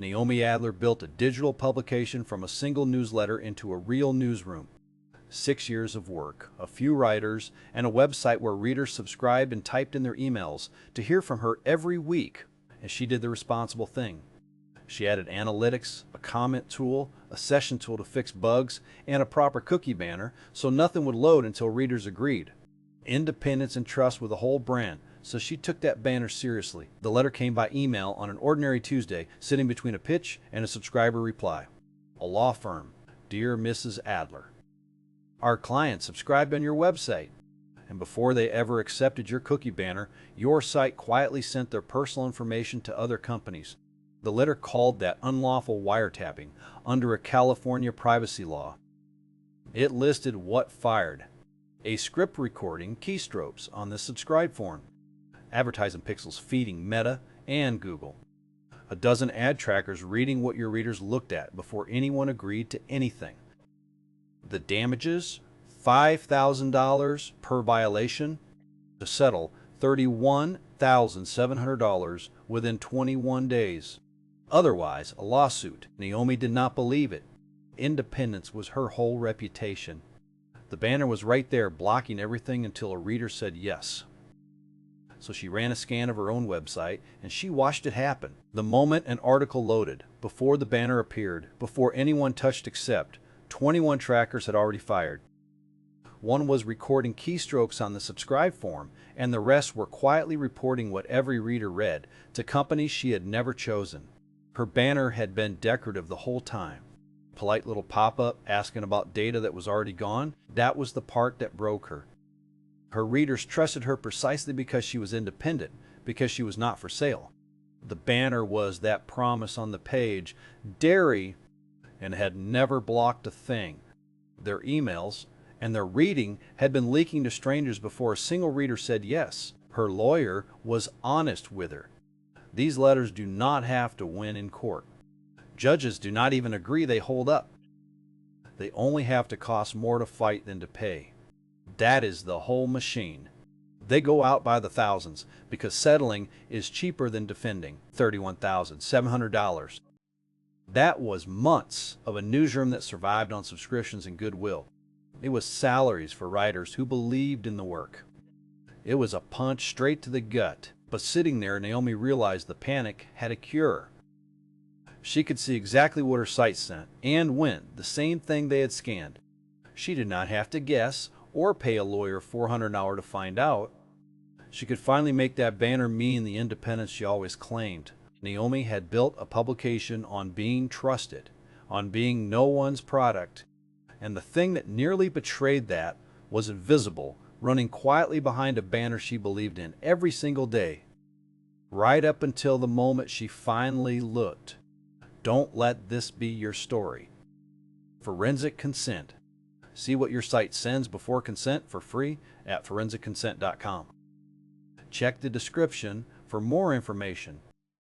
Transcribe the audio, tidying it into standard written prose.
Naomi Adler built a digital publication from a single newsletter into a real newsroom. 6 years of work, a few writers, and a website where readers subscribed and typed in their emails to hear from her every week, and she did the responsible thing. She added analytics, a comment tool, a session tool to fix bugs, and a proper cookie banner so nothing would load until readers agreed. Independence and trust were the whole brand, so she took that banner seriously. The letter came by email on an ordinary Tuesday, sitting between a pitch and a subscriber reply. A law firm. Dear Mrs. Adler, our clients subscribed on your website, and before they ever accepted your cookie banner, your site quietly sent their personal information to other companies. The letter called that unlawful wiretapping under a California privacy law. It listed what fired: a script recording keystrokes on the subscribe form, advertising pixels feeding Meta and Google, a dozen ad trackers reading what your readers looked at before anyone agreed to anything. The damages, $5,000 per violation, to settle $31,700 within 21 days. Otherwise, a lawsuit. Naomi did not believe it. Independence was her whole reputation. The banner was right there, blocking everything until a reader said yes. So she ran a scan of her own website, and she watched it happen. The moment an article loaded, before the banner appeared, before anyone touched accept, 21 trackers had already fired. One was recording keystrokes on the subscribe form, and the rest were quietly reporting what every reader read to companies she had never chosen. Her banner had been decorative the whole time. Polite little pop-up asking about data that was already gone, that was the part that broke her. Her readers trusted her precisely because she was independent, because she was not for sale. The banner was that promise on the page, dairy, and had never blocked a thing. Their emails and their reading had been leaking to strangers before a single reader said yes. Her lawyer was honest with her. These letters do not have to win in court. Judges do not even agree they hold up. They only have to cost more to fight than to pay. That is the whole machine. They go out by the thousands because settling is cheaper than defending. $31,700. That was months of a newsroom that survived on subscriptions and goodwill. It was salaries for writers who believed in the work. It was a punch straight to the gut, but sitting there, Naomi realized the panic had a cure. She could see exactly what her site sent and when, the same thing they had scanned. She did not have to guess or pay a lawyer $400 an hour to find out. She could finally make that banner mean the independence she always claimed. Naomi had built a publication on being trusted, on being no one's product, and the thing that nearly betrayed that was invisible, running quietly behind a banner she believed in every single day, right up until the moment she finally looked. Don't let this be your story. Forensic Consent. See what your site sends before consent for free at ForensicConsent.com. Check the description for more information